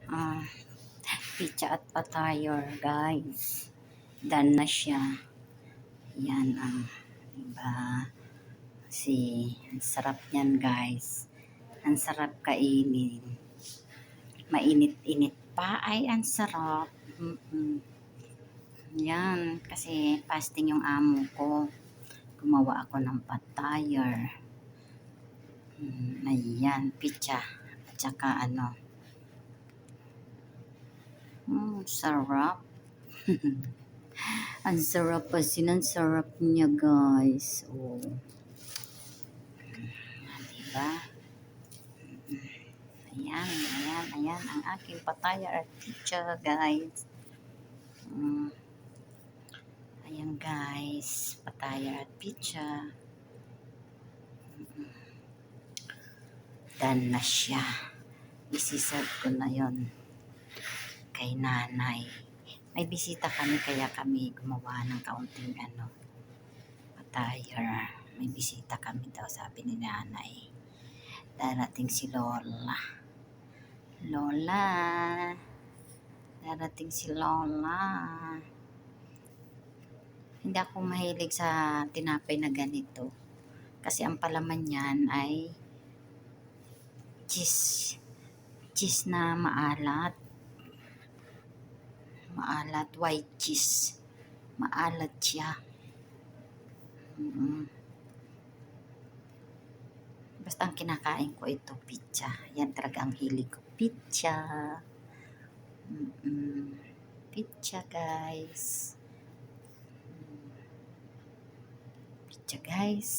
Ah, pizza at patayer, guys. Done na siya. Yan ang, diba? Ang sarap niyan, guys. Ang sarap kainin. Mainit-init pa. Ay, ang sarap. Yan, kasi fasting yung amo ko. Gumawa ako ng patayer. Ayan, pizza. At saka sarap. Ang sarap kasi, ang sarap niya, guys. Oh. Diba? Ayan ang aking patayer at pizza, guys. Ayan, guys, patayer at pizza. Done na siya. Isi-serve ko na yon kay nanay. May bisita kami, kaya kami gumawa ng kaunting patayer. May bisita kami daw, sabi ni nanay. Darating si Lola. Darating si Lola. Hindi ako mahilig sa tinapay na ganito. Kasi ang palaman niyan ay cheese. Cheese na maalat. White cheese. Maalat siya. Basta ang kinakain ko ito, pizza. Yan talaga ang hilig ko. Pizza. Pizza, guys. Pizza, guys.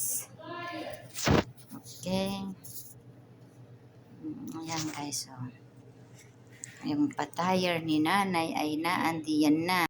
Okay. Ayan, guys. Yung patayer ni nanay ay naandiyan na.